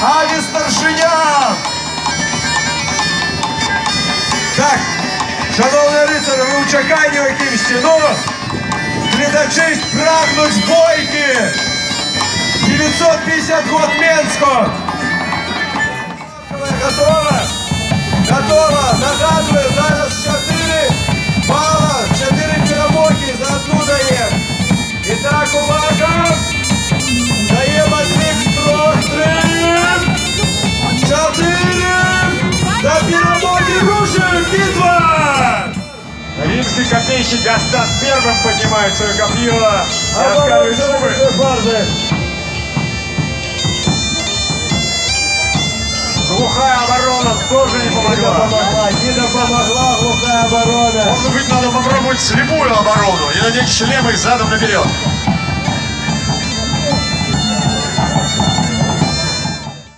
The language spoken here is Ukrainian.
ані старшиням. Так, шановні рицарі, ви в чеканні якимсь, ну, глядачі прагнуть бойки. 950 год Менського. Готова? Готова. Нагадую, зараз 4 бала, 4 перемоги за одну даємо. І так, увага! Даємо від 3, 4, до перемоги рушим, битва! Римский копейщик Гастат первым поднимает свое копье и оскаливает зубы. Глухая оборона тоже не помогла. Не помогла глухая оборона. Может быть, надо попробовать слепую оборону и надеть шлемы задом наперед.